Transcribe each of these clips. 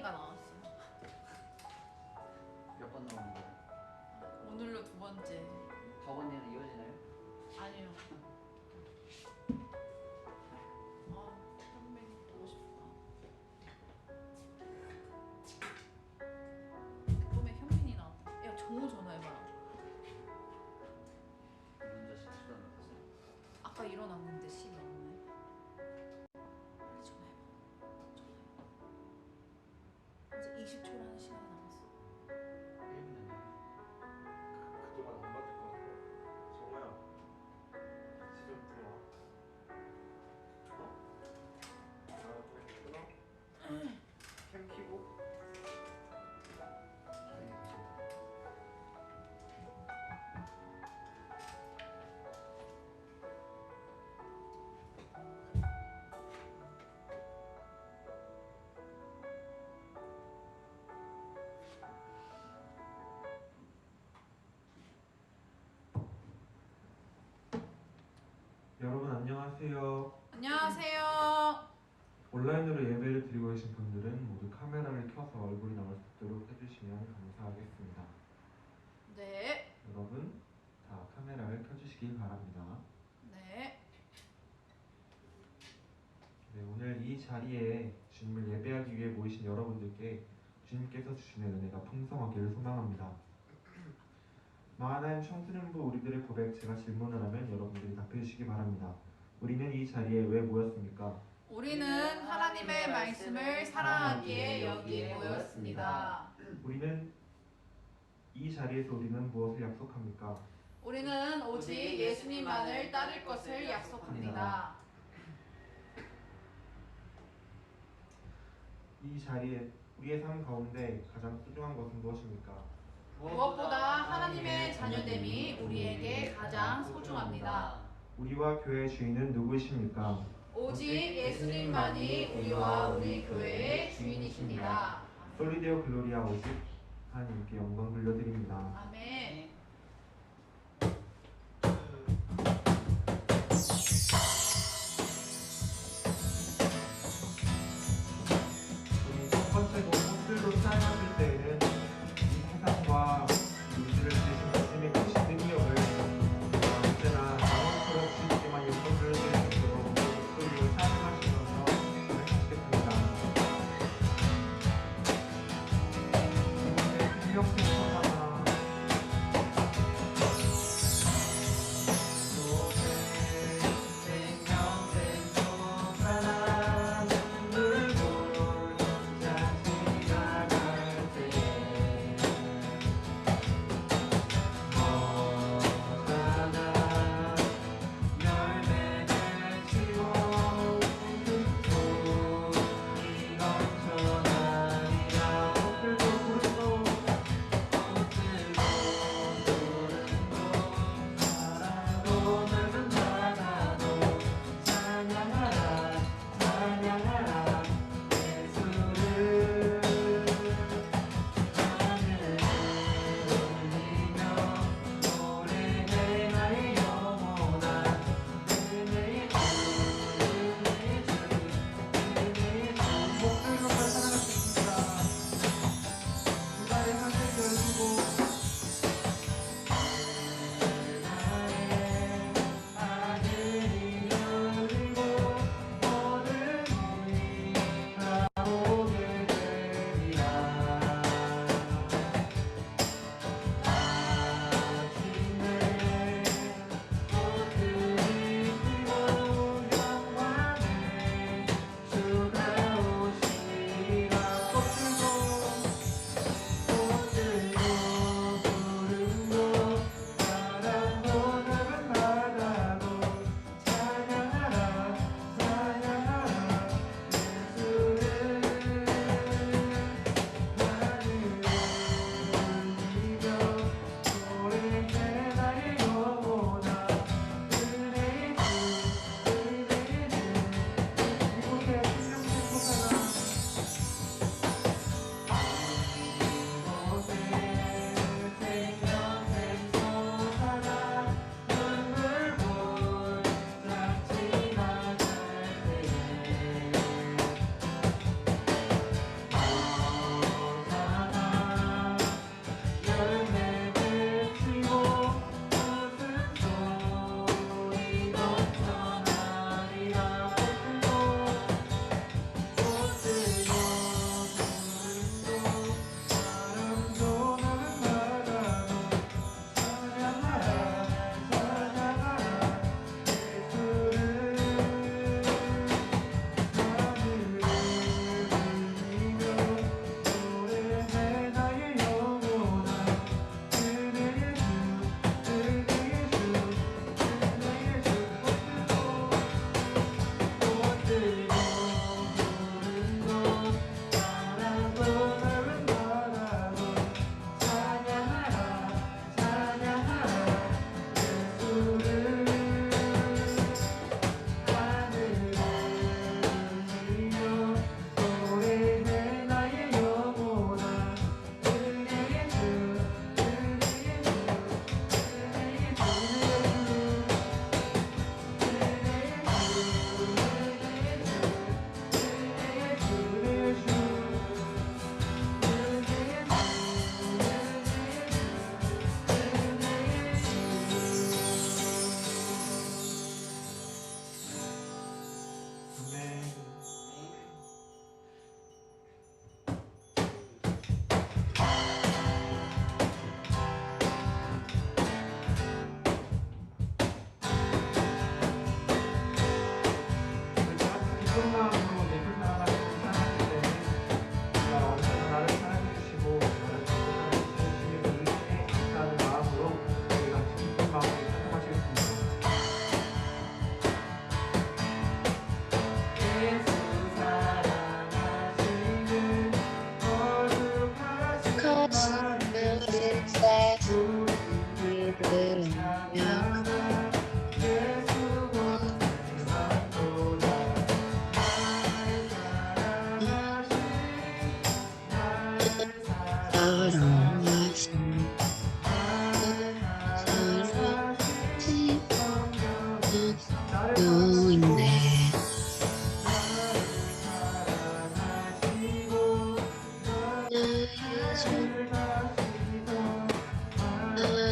현민이가 나왔어. 몇 번 나오는 거예요? 오늘로 두 번째. 저번에는 이어지나요? 아니요. 아, 현민이 보고 싶다. 꿈에 현민이 나왔다. 야, 정우 전화해봐라. 혼자 실수도 안 났어요. 아까 일어났는데 씨 나오네. 빨리 전화해봐. 전화해봐. 이제 20초라는 시간이 남았어. 1분은 그동안 안 받을 것 같고. 정우야, 지금 들어와. 어? 나랑 좀 끊어? 캠 키고. 여러분 안녕하세요. 안녕하세요. 온라인으로 예배를 드리고 계신 분들은 모두 카메라를 켜서 얼굴이 나올 수 있도록 해주시면 감사하겠습니다. 네. 여러분 다 카메라를 켜주시길 바랍니다. 네. 네, 오늘 이 자리에 주님을 예배하기 위해 모이신 여러분들께 주님께서 주시는 은혜가 풍성하기를 소망합니다. 마하나임 청소년부 우리들의 고백 제가 질문을 하면 여러분들이 답해주시기 바랍니다. 우리는 이 자리에 왜 모였습니까? 우리는 하나님의 말씀을 사랑하기에 여기 모였습니다. 우리는 이 자리에서 우리는 무엇을 약속합니까? 우리는 오직 예수님만을 따를 것을 약속합니다. 이 자리에 우리의 삶 가운데 가장 소중한 것은 무엇입니까? 무엇보다 하나님의 자녀됨이 우리에게 가장 소중합니다. 우리와 교회의 주인은 누구이십니까? 오직 예수님만이 우리와 우리 교회의 주인이십니다. 솔리데오 글로리아 오직 하나님께 영광 돌려드립니다. 아멘. 우리 첫 번째 곡 호들로 사용하실 때에는 이 세상과 우리들을 지으신 하나님의 크신 능력을 언제나 영원토록 주님께만 영광 돌려드릴 수 있도록 목소리를 사용하시면서 하시겠습니다. 생명생명하나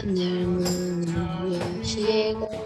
하늘 문을 여시고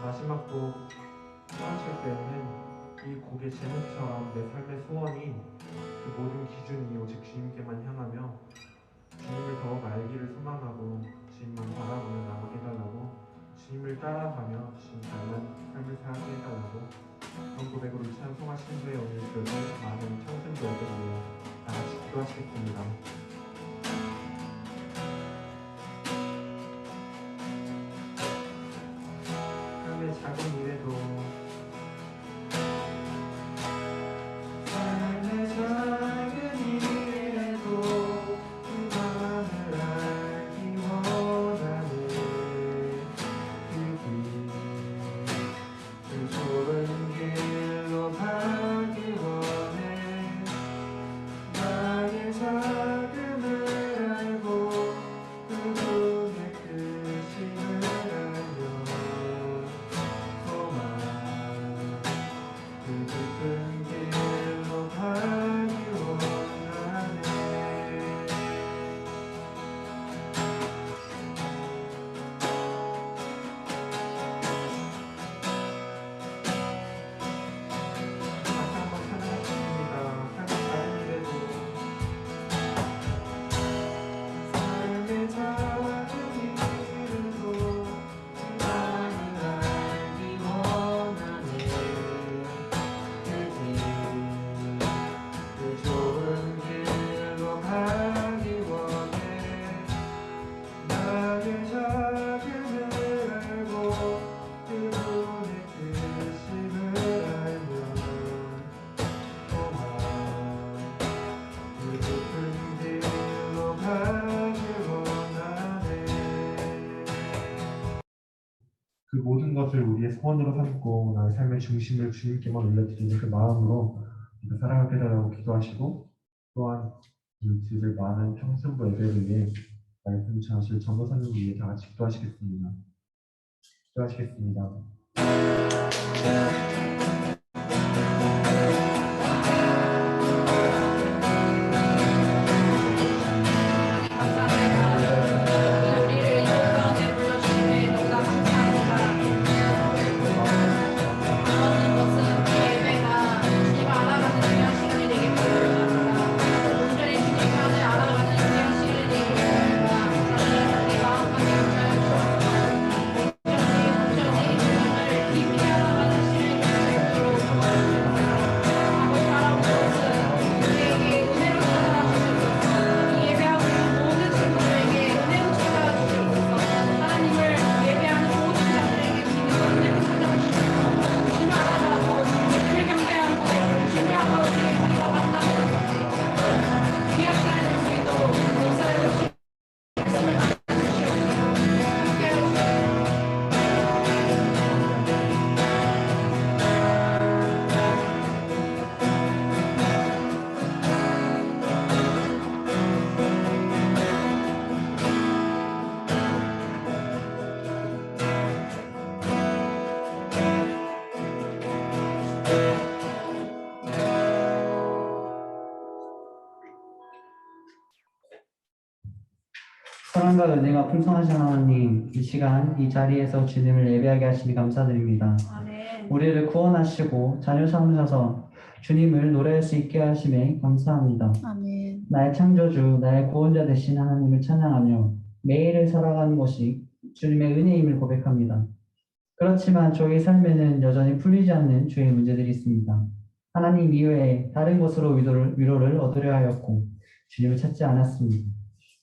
마지막 곡 하실 때는 이 곡의 제목처럼 내 삶의 소원이 그 모든 기준이 오직 주님께만 향하며 주님을 더욱 알기를 소망하고 주님만 바라보며 나가게 해달라고 주님을 따라가며 주님 닮은 삶을 살게 해달라고 그런 고백으로 찬송하신 후에 오늘 교회 많은 청순들에게 위해 다 같이 기도하시겠습니다. 작은 일에도 삶의 작은 일에도 그 마음을 알기 원하네. 그 좁은 길로 가기 원해. 나의 작은 모든 것을 우리의 소원으로 삼고 나의 삶의 중심을 주님께만 올려드리는 그 마음으로 우리가 사랑을 깨달으라고 기도하시고 또한 이 주를 많은 평sun부 예배를 위해 말씀 전하실 전도사님을 위해 다 같이 기도하시겠습니다. 기도하시겠습니다. 사랑과 은혜가 풍성하신 하나님, 이 시간 이 자리에서 주님을 예배하게 하시니 감사드립니다. 아멘. 우리를 구원하시고 자녀 삼으셔서 주님을 노래할 수 있게 하심에 감사합니다. 아멘. 나의 창조주, 나의 구원자 되신 하나님을 찬양하며 매일을 살아가는 것이 주님의 은혜임을 고백합니다. 그렇지만 저희 삶에는 여전히 풀리지 않는 주의 문제들이 있습니다. 하나님 이외에 다른 곳으로 위로를 얻으려 하였고 주님을 찾지 않았습니다.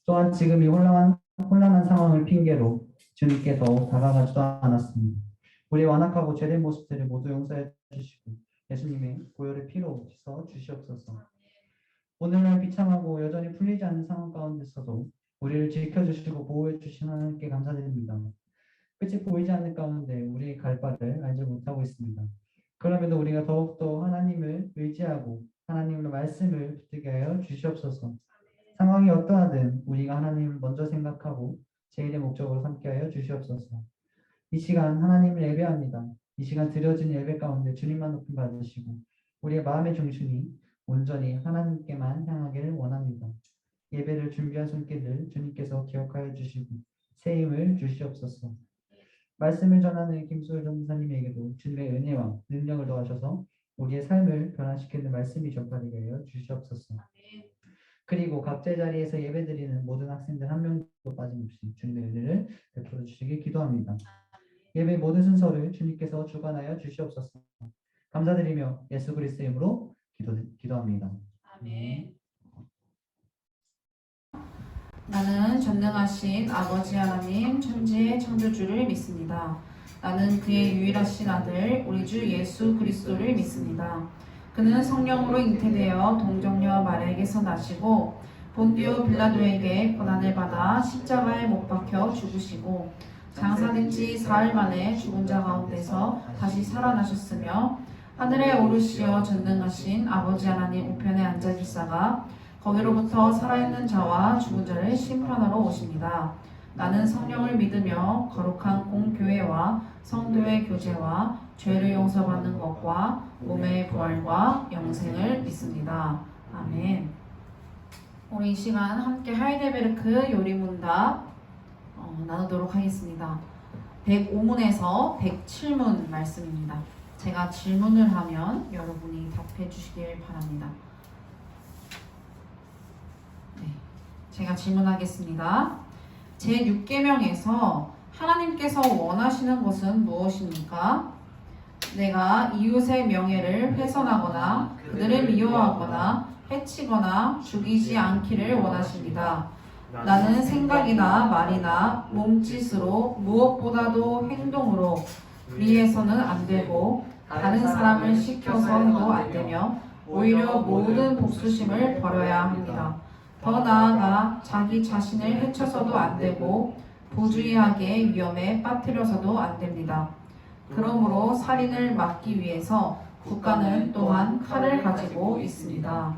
또한 지금 이 혼란한 상황을 핑계로 주님께 더욱 다가가지도 않았습니다. 우리의 완악하고 죄된 모습들을 모두 용서해 주시고 예수님의 보혈의 피로 씻어 주시옵소서. 오늘날 비참하고 여전히 풀리지 않는 상황 가운데서도 우리를 지켜주시고 보호해 주신 하나님께 감사드립니다. 끝이 보이지 않는 가운데 우리의 갈 바를 알지 못하고 있습니다. 그럼에도 우리가 더욱더 하나님을 의지하고 하나님의 말씀을 붙들게 하여 주시옵소서. 상황이 어떠하든 우리가 하나님을 먼저 생각하고 제일의 목적으로 삼게 하여 주시옵소서. 이 시간 하나님을 예배합니다. 이 시간 드려진 예배 가운데 주님만 높임 받으시고 우리의 마음의 중심이 온전히 하나님께만 향하기를 원합니다. 예배를 준비한 손길을 주님께서 기억하여 주시고 새 힘을 주시옵소서. 말씀을 전하는 김소율 전도사님에게도 주님의 은혜와 능력을 더하셔서 우리의 삶을 변화시키는 말씀이 전파되게 하여 주시옵소서. 그리고 각자의 자리에서 예배드리는 모든 학생들 한 명도 빠짐없이 주님의 은혜를 베풀어 주시길 기도합니다. 예배 모든 순서를 주님께서 주관하여 주시옵소서. 감사드리며 예수 그리스도의 이름으로 기도합니다. 아멘. 나는 전능하신 아버지 하나님 천지의 창조주를 믿습니다. 나는 그의 유일하신 아들 우리 주 예수 그리스도를 믿습니다. 그는 성령으로 잉태되어 동정녀 마리아에게서 나시고 본디오 빌라도에게 고난을 받아 십자가에 못 박혀 죽으시고 장사된 지 사흘 만에 죽은 자 가운데서 다시 살아나셨으며 하늘에 오르시어 전능하신 아버지 하나님 우편에 앉아 계시다가 거기로부터 살아있는 자와 죽은 자를 심판하러 오십니다. 나는 성령을 믿으며 거룩한 공교회와 성도의 교제와 죄를 용서받는 것과 몸의 부활과 영생을 믿습니다. 아멘. 우리 이 시간 함께 하이델베르크 요리문답 나누도록 하겠습니다. 105문에서 107문 말씀입니다. 제가 질문을 하면 여러분이 답해 주시길 바랍니다. 네, 제가 질문하겠습니다. 제6계명에서 하나님께서 원하시는 것은 무엇입니까? 내가 이웃의 명예를 훼손하거나 그들을 미워하거나 해치거나 죽이지 않기를 원하십니다. 나는 생각이나 말이나 몸짓으로 무엇보다도 행동으로 불의해서는 안 되고 다른 사람을 시켜서 해도 안 되며 오히려 모든 복수심을 버려야 합니다. 더 나아가 자기 자신을 해쳐서도 안 되고 부주의하게 위험에 빠뜨려서도 안 됩니다. 그러므로 살인을 막기 위해서 국가는 또한 칼을 가지고 있습니다.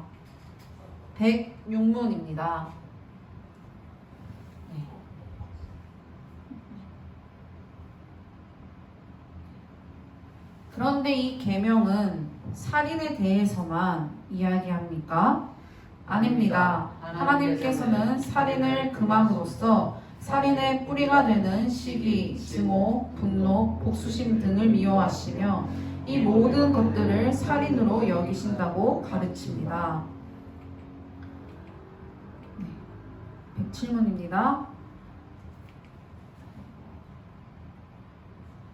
106문입니다. 그런데 이 계명은 살인에 대해서만 이야기합니까? 아닙니다. 하나님께서는 살인을 금함으로써 살인의 뿌리가 되는 시기, 증오, 분노, 복수심 등을 미워하시며 이 모든 것들을 살인으로 여기신다고 가르칩니다. 107문입니다.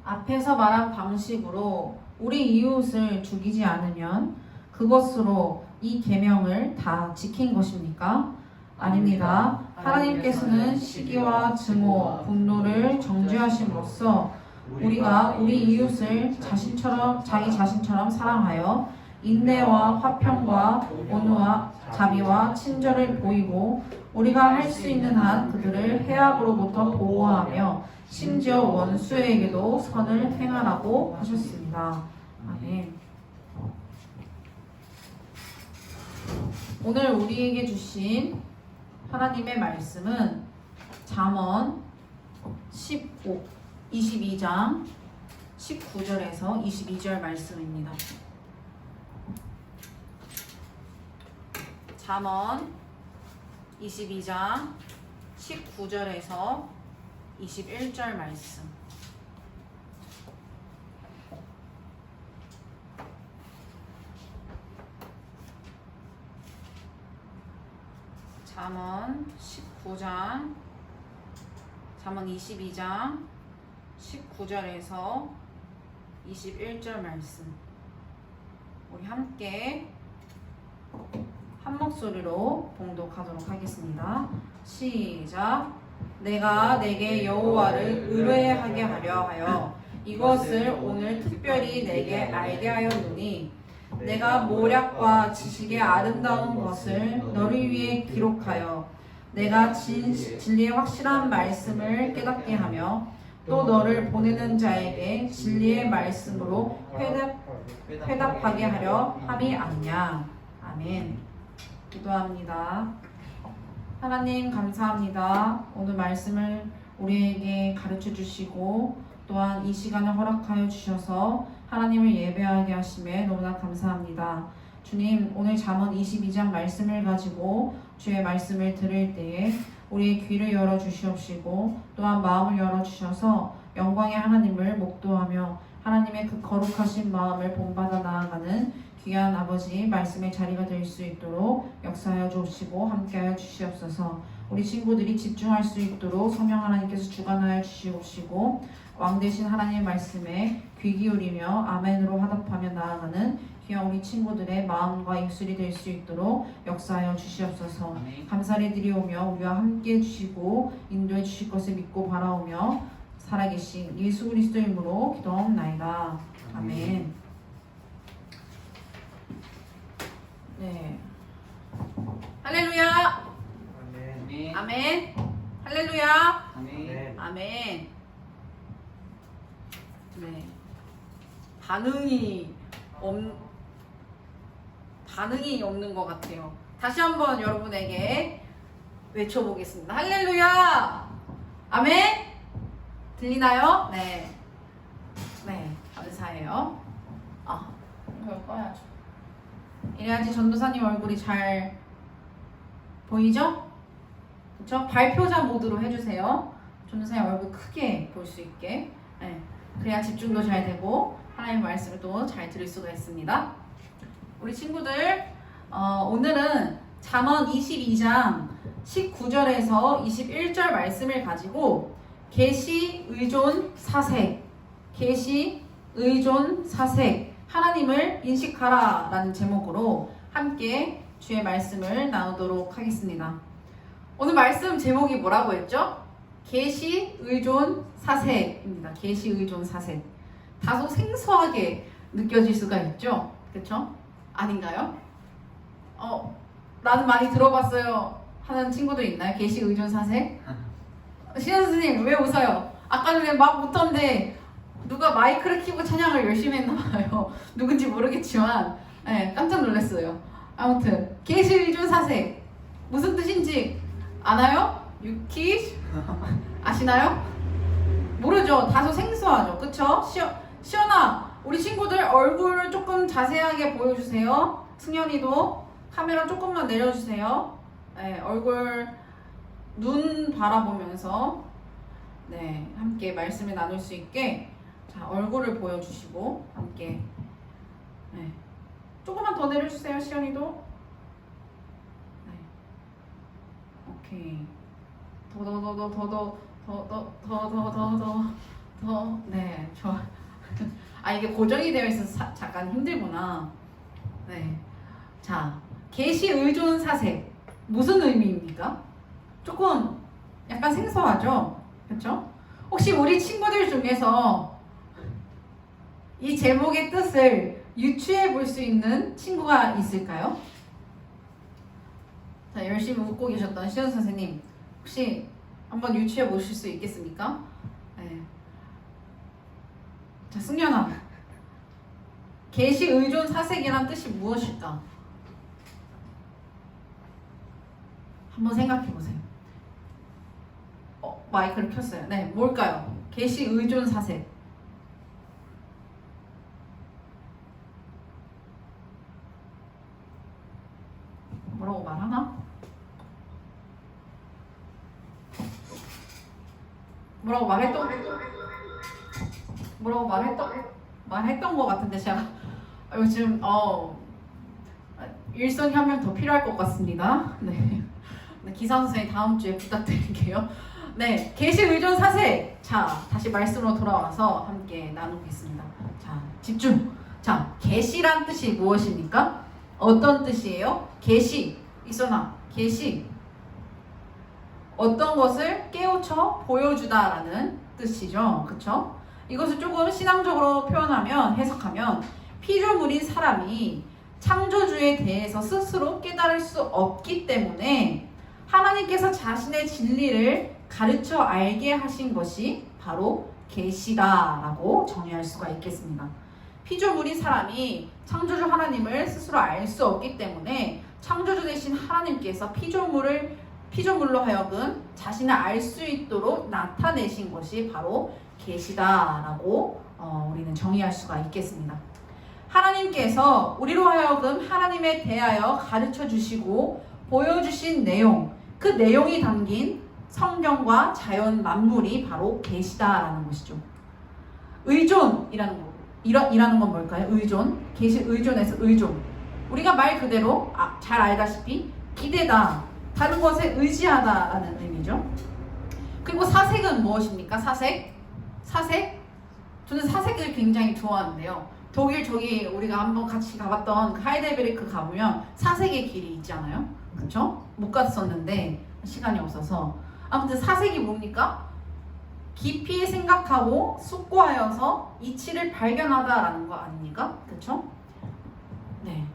앞에서 말한 방식으로 우리 이웃을 죽이지 않으면 그것으로 이 계명을 다 지킨 것입니까? 아닙니다. 하나님께서는 시기와 증오, 분노를 정죄하심으로써 우리가 우리 이웃을 자기 자신처럼 사랑하여 인내와 화평과 온유와 자비와 친절을 보이고 우리가 할 수 있는 한 그들을 해악으로부터 보호하며 심지어 원수에게도 선을 행하라고 하셨습니다. 아멘. 오늘 우리에게 주신 하나님의 말씀은 잠언 22장 19절에서 22절 말씀입니다. 잠언 22장 19절에서 21절 말씀. 잠언 22장 19절에서 21절 말씀. 우리 함께 한 목소리로 봉독하도록 하겠습니다. 시작. 내가 내게 여호와를 의뢰하게 하려 하여 이것을 오늘 특별히 내게 알게 하였노니 내가 모략과 지식의 아름다운 것을 너를 위해 기록하여 내가 진리의 확실한 말씀을 깨닫게 하며 또 너를 보내는 자에게 진리의 말씀으로 회답하게 하려 함이 아니냐. 아멘. 기도합니다. 하나님 감사합니다. 오늘 말씀을 우리에게 가르쳐 주시고 또한 이 시간을 허락하여 주셔서 하나님을 예배하게 하심에 너무나 감사합니다. 주님, 오늘 잠언 22장 말씀을 가지고 주의 말씀을 들을 때에 우리의 귀를 열어 주시옵시고 또한 마음을 열어 주셔서 영광의 하나님을 목도하며 하나님의 그 거룩하신 마음을 본받아 나아가는 귀한 아버지 말씀의 자리가 될 수 있도록 역사하여 주시고 함께하여 주시옵소서. 우리 친구들이 집중할 수 있도록 성령 하나님께서 주관하여 주시옵시고 왕 되신 하나님의 말씀에 귀 기울이며 아멘으로 화답하며 나아가는 귀한 우리 친구들의 마음과 입술이 될 수 있도록 역사하여 주시옵소서. 감사를 드리오며 우리와 함께 해주시고 인도해 주실 것을 믿고 바라오며 살아계신 예수 그리스도 이름으로 기도하옵나이다. 아멘. 네. 할렐루야. 아멘. 아멘. 할렐루야. 아멘. 아멘. 네. 반응이 없는 것 같아요. 다시 한번 여러분에게 외쳐보겠습니다. 할렐루야. 아멘. 들리나요? 네. 네. 감사해요. 이걸 꺼야죠. 이래야지 전도사님 얼굴이 잘 보이죠? 그렇죠? 발표자 모드로 해주세요. 전도사님 얼굴 크게 볼 수 있게. 네. 그래야 집중도 잘 되고 하나님의 말씀을 또 잘 들을 수가 있습니다. 우리 친구들 오늘은 잠언 22장 19절에서 21절 말씀을 가지고 계시 의존 사색 하나님을 인식하라 라는 제목으로 함께 주의 말씀을 나누도록 하겠습니다. 오늘 말씀 제목이 뭐라고 했죠? 계시 의존 사색입니다. 계시 의존 사색. 다소 생소하게 느껴질 수가 있죠? 그렇죠? 아닌가요? 나는 많이 들어봤어요 하는 친구들 있나요? 계시 의존 사색? 신현 선생님 왜 웃어요? 아까 전에 막 웃던데 누가 마이크를 켜고 찬양을 열심히 했나 봐요. 누군지 모르겠지만 네, 깜짝 놀랐어요. 아무튼 계시 의존 사색 무슨 뜻인지 아나요? 유키 아시나요? 모르죠. 다소 생소하죠. 그쵸? 시연아 우리 친구들 얼굴을 조금 자세하게 보여주세요. 승현이도 카메라 조금만 내려주세요. 네, 얼굴 눈 바라보면서 네, 함께 말씀을 나눌 수 있게 자, 얼굴을 보여주시고 함께 네. 조금만 더 내려주세요. 시연이도 네. 오케이 더 네, 좋아. 아 이게 고정이 되어 있어서 잠깐 힘들구나. 네, 자 계시 의존 사색 무슨 의미입니까? 조금 약간 생소하죠, 그렇죠? 혹시 우리 친구들 중에서 이 제목의 뜻을 유추해 볼 수 있는 친구가 있을까요? 자 열심히 웃고 계셨던 시연 선생님 혹시 한번 유추해 보실 수 있겠습니까? 네. 자 승연아 계시 의존 사색이란 뜻이 무엇일까? 한번 생각해 보세요. 마이크를 켰어요. 네, 뭘까요? 계시 의존 사색. 뭐라고 말하나? 뭐라고 말했던 것 같은데 제가 요즘 일선이 한 명 더 필요할 것 같습니다. 네. 기사 선생님 다음 주에 부탁드릴게요. 네, 계시 의존 사색. 자, 다시 말씀으로 돌아와서 함께 나누겠습니다. 자, 집중. 자, 계시란 뜻이 무엇입니까? 어떤 뜻이에요? 계시. 있어나. 계시. 어떤 것을 깨우쳐 보여주다라는 뜻이죠. 그쵸? 이것을 조금 신앙적으로 표현하면, 해석하면 피조물인 사람이 창조주에 대해서 스스로 깨달을 수 없기 때문에 하나님께서 자신의 진리를 가르쳐 알게 하신 것이 바로 계시다라고 정의할 수가 있겠습니다. 피조물인 사람이 창조주 하나님을 스스로 알 수 없기 때문에 창조주 되신 하나님께서 피조물로 하여금 자신을 알 수 있도록 나타내신 것이 바로 계시다라고 우리는 정의할 수가 있겠습니다. 하나님께서 우리로 하여금 하나님에 대하여 가르쳐 주시고 보여주신 내용, 그 내용이 담긴 성경과 자연 만물이 바로 계시다라는 것이죠. 의존이라는 거, 이라는 건 뭘까요? 의존, 계시 의존에서 의존. 우리가 말 그대로 잘 알다시피 기대다, 다른 것에 의지하다라는 의미죠. 그리고 사색은 무엇입니까? 사색? 저는 사색을 굉장히 좋아하는데요. 독일 저기 우리가 한번 같이 가봤던 그 하이델베르크 가보면 사색의 길이 있잖아요. 그쵸? 못 갔었는데 시간이 없어서. 아무튼 사색이 뭡니까? 깊이 생각하고 숙고하여서 이치를 발견하다라는 거 아닙니까? 그쵸? 네.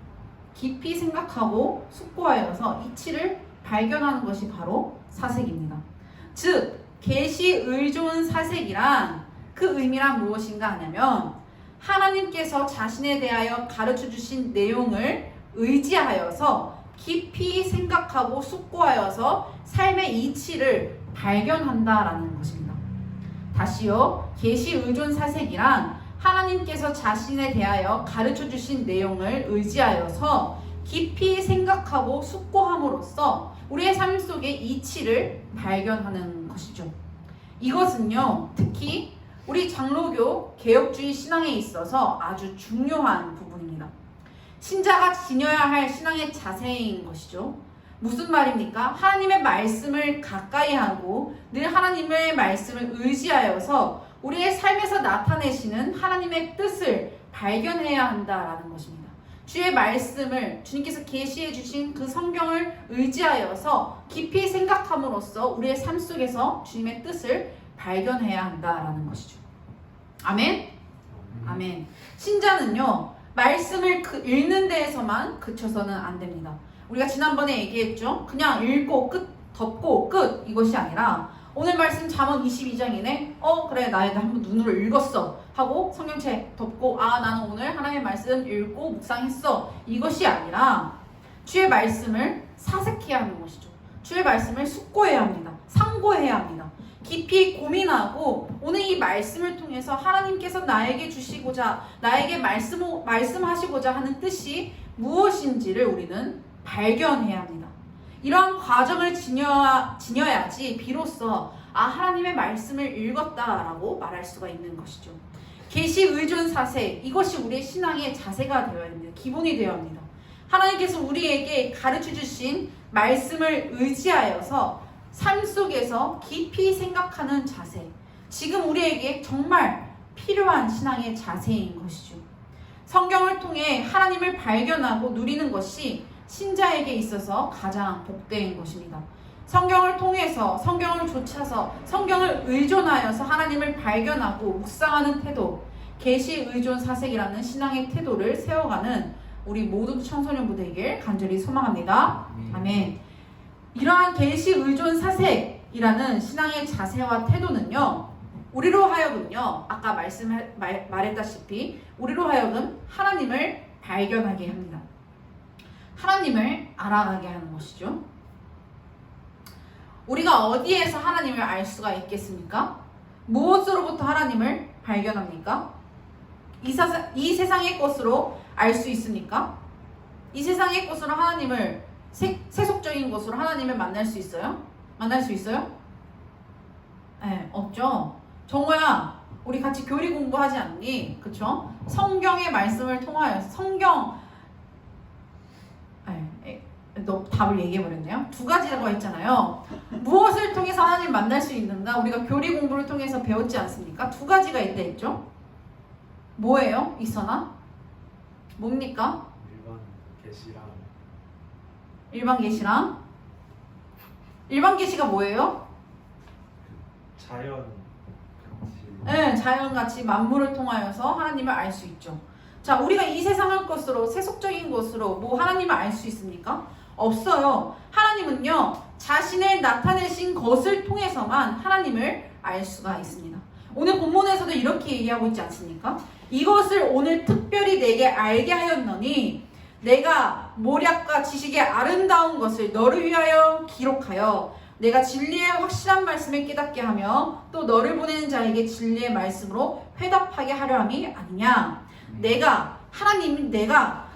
깊이 생각하고 숙고하여서 이치를 발견하는 것이 바로 사색입니다. 즉, 계시 의존 사색이란 그 의미란 무엇인가 하냐면 하나님께서 자신에 대하여 가르쳐 주신 내용을 의지하여서 깊이 생각하고 숙고하여서 삶의 이치를 발견한다라는 것입니다. 다시요, 계시 의존 사색이란 하나님께서 자신에 대하여 가르쳐 주신 내용을 의지하여서 깊이 생각하고 숙고함으로써 우리의 삶 속의 이치를 발견하는 것이죠. 이것은요, 특히 우리 장로교 개혁주의 신앙에 있어서 아주 중요한 부분입니다. 신자가 지녀야 할 신앙의 자세인 것이죠. 무슨 말입니까? 하나님의 말씀을 가까이 하고 늘 하나님의 말씀을 의지하여서 우리의 삶에서 나타내시는 하나님의 뜻을 발견해야 한다라는 것입니다. 주의 말씀을 주님께서 계시해 주신 그 성경을 의지하여서 깊이 생각함으로써 우리의 삶 속에서 주님의 뜻을 발견해야 한다라는 것이죠. 아멘? 아멘. 신자는요, 말씀을 읽는 데에서만 그쳐서는 안 됩니다. 우리가 지난번에 얘기했죠? 그냥 읽고 덮고 끝 이것이 아니라 오늘 말씀 잠언 22장이네. 그래 나 한번 눈으로 읽었어 하고 성경책 덮고 나는 오늘 하나님의 말씀 읽고 묵상했어. 이것이 아니라 주의 말씀을 사색해야 하는 것이죠. 주의 말씀을 숙고해야 합니다. 상고해야 합니다. 깊이 고민하고 오늘 이 말씀을 통해서 하나님께서 나에게 주시고자 나에게 말씀하시고자 하는 뜻이 무엇인지를 우리는 발견해야 합니다. 이러한 과정을 지녀야지 비로소 하나님의 말씀을 읽었다라고 말할 수가 있는 것이죠. 계시 의존 사색, 이것이 우리의 신앙의 자세가 되어야 합니다. 기본이 되어야 합니다. 하나님께서 우리에게 가르쳐 주신 말씀을 의지하여서 삶 속에서 깊이 생각하는 자세, 지금 우리에게 정말 필요한 신앙의 자세인 것이죠. 성경을 통해 하나님을 발견하고 누리는 것이 신자에게 있어서 가장 복된 것입니다. 성경을 통해서, 성경을 좇아서, 성경을 의존하여서 하나님을 발견하고 묵상하는 태도, 계시 의존 사색이라는 신앙의 태도를 세워가는 우리 모든 청소년부 되길 간절히 소망합니다. 아멘. 이러한 계시 의존 사색이라는 신앙의 자세와 태도는요, 우리로 하여금요, 아까 말했다시피 우리로 하여금 하나님을 발견하게 합니다. 하나님을 알아가게 하는 것이죠. 우리가 어디에서 하나님을 알 수가 있겠습니까? 무엇으로부터 하나님을 발견합니까? 이 세상의 것으로 알 수 있습니까? 이 세상의 것으로 하나님을 세속적인 것으로 하나님을 만날 수 있어요? 만날 수 있어요? 네, 없죠. 정호야, 우리 같이 교리 공부하지 않니? 그쵸? 성경의 말씀을 통하여서 너 답을 얘기해버렸네요. 두 가지라고 했잖아요. 무엇을 통해서 하나님 만날 수 있는가? 우리가 교리 공부를 통해서 배웠지 않습니까? 두 가지가 있다 했죠? 뭐예요? 있어나? 뭡니까? 일반 계시랑 일반 계시가 뭐예요? 자연 네, 자연같이 만물을 통하여서 하나님을 알 수 있죠. 자, 우리가 이 세상의 것으로, 세속적인 것으로 하나님을 알 수 있습니까? 없어요. 하나님은요, 자신을 나타내신 것을 통해서만 하나님을 알 수가 있습니다. 오늘 본문에서도 이렇게 얘기하고 있지 않습니까? 이것을 오늘 특별히 내게 알게 하였노니 내가 모략과 지식의 아름다운 것을 너를 위하여 기록하여 내가 진리의 확실한 말씀을 깨닫게 하며 또 너를 보내는 자에게 진리의 말씀으로 회답하게 하려 함이 아니냐. 내가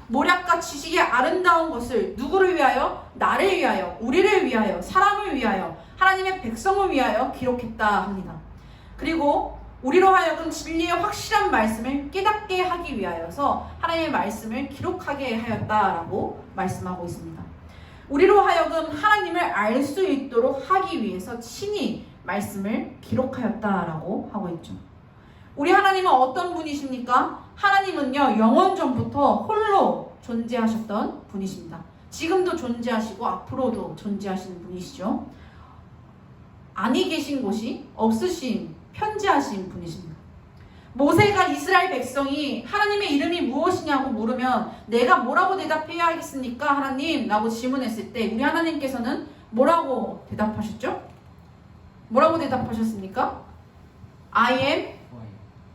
모략과 지식의 아름다운 것을 누구를 위하여? 나를 위하여, 우리를 위하여, 사람을 위하여, 하나님의 백성을 위하여 기록했다 합니다. 그리고 우리로 하여금 진리의 확실한 말씀을 깨닫게 하기 위하여서 하나님의 말씀을 기록하게 하였다라고 말씀하고 있습니다. 우리로 하여금 하나님을 알 수 있도록 하기 위해서 친히 말씀을 기록하였다라고 하고 있죠. 우리 하나님은 어떤 분이십니까? 하나님은요, 영원 전부터 홀로 존재하셨던 분이십니다. 지금도 존재하시고 앞으로도 존재하시는 분이시죠. 아니 계신 곳이 없으신, 편지하신 분이십니다. 모세가 이스라엘 백성이 하나님의 이름이 무엇이냐고 물으면 내가 뭐라고 대답해야 하겠습니까? 하나님 라고 질문했을 때 우리 하나님께서는 뭐라고 대답하셨죠? 뭐라고 대답하셨습니까? I am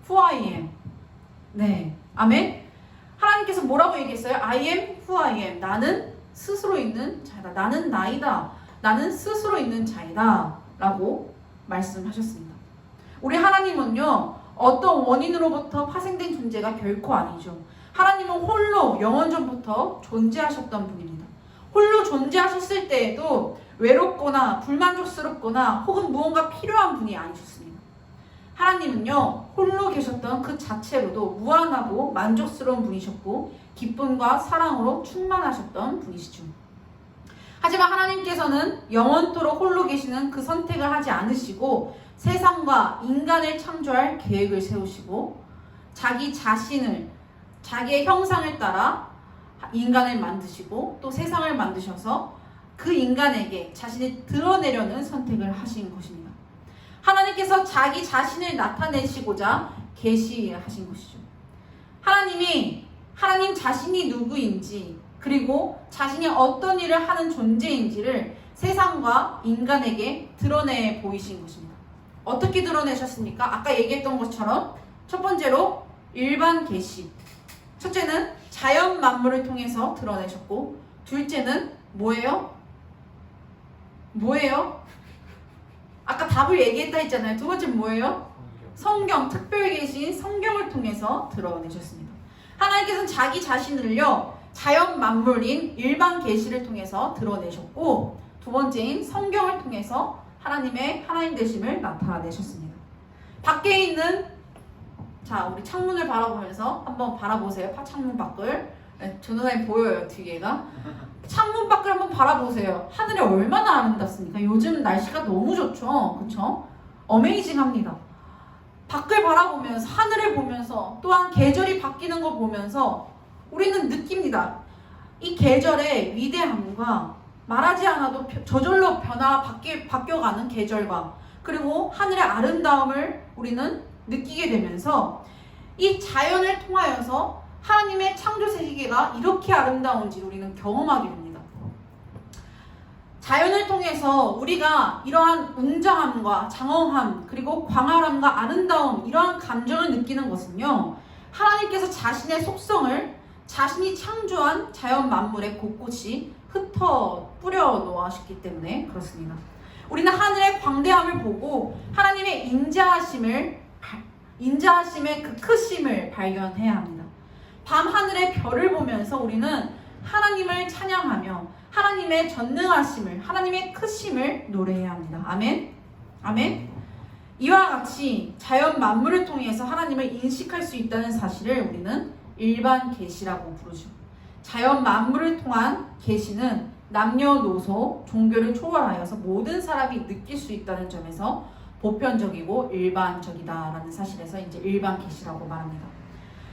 who I am. 네, 아멘. 하나님께서 뭐라고 얘기했어요? I am who I am. 나는 스스로 있는 자이다. 나는 나이다. 나는 스스로 있는 자이다 라고 말씀하셨습니다. 우리 하나님은요, 어떤 원인으로부터 파생된 존재가 결코 아니죠. 하나님은 홀로 영원 전부터 존재하셨던 분입니다. 홀로 존재하셨을 때에도 외롭거나 불만족스럽거나 혹은 무언가 필요한 분이 아니셨습니다. 하나님은요, 홀로 계셨던 그 자체로도 무한하고 만족스러운 분이셨고 기쁨과 사랑으로 충만하셨던 분이시죠. 하지만 하나님께서는 영원토록 홀로 계시는 그 선택을 하지 않으시고 세상과 인간을 창조할 계획을 세우시고 자기 자신을, 자기의 형상을 따라 인간을 만드시고 또 세상을 만드셔서 그 인간에게 자신을 드러내려는 선택을 하신 것입니다. 하나님께서 자기 자신을 나타내시고자 계시하신 것이죠. 하나님 자신이 누구인지, 그리고 자신이 어떤 일을 하는 존재인지를 세상과 인간에게 드러내 보이신 것입니다. 어떻게 드러내셨습니까? 아까 얘기했던 것처럼 첫 번째로 일반 계시. 첫째는 자연 만물을 통해서 드러내셨고, 둘째는 뭐예요? 뭐예요? 아까 답을 얘기했다 했잖아요. 두 번째는 뭐예요? 성경, 특별 계시인 성경을 통해서 드러내셨습니다. 하나님께서는 자기 자신을요, 자연 만물인 일반 계시를 통해서 드러내셨고, 두 번째인 성경을 통해서 하나님 되심을 나타내셨습니다. 밖에 있는, 자, 우리 창문을 바라보면서 한번 바라보세요. 창문 밖을. 네, 전도사님 보여요, 뒤에가. 창문 밖을 한번 바라보세요. 하늘이 얼마나 아름답습니까? 요즘 날씨가 너무 좋죠. 그쵸? 어메이징합니다. 밖을 바라보면서, 하늘을 보면서, 또한 계절이 바뀌는 걸 보면서 우리는 느낍니다. 이 계절의 위대함과 말하지 않아도 저절로 바뀌어가는 계절과, 그리고 하늘의 아름다움을 우리는 느끼게 되면서 이 자연을 통하여서 하나님의 창조 세계가 이렇게 아름다운지 우리는 경험하게 됩니다. 자연을 통해서 우리가 이러한 웅장함과 장엄함, 그리고 광활함과 아름다움, 이러한 감정을 느끼는 것은요, 하나님께서 자신의 속성을 자신이 창조한 자연 만물에 곳곳이 흩어 뿌려 놓으셨기 때문에 그렇습니다. 우리는 하늘의 광대함을 보고 하나님의 인자하심의 그 크심을 발견해야 합니다. 밤 하늘의 별을 보면서 우리는 하나님을 찬양하며 하나님의 전능하심을, 하나님의 크심을 노래해야 합니다. 아멘? 아멘? 이와 같이 자연 만물을 통해서 하나님을 인식할 수 있다는 사실을 우리는 일반 계시라고 부르죠. 자연 만물을 통한 계시는 남녀노소, 종교를 초월하여서 모든 사람이 느낄 수 있다는 점에서 보편적이고 일반적이다라는 사실에서 이제 일반 계시라고 말합니다.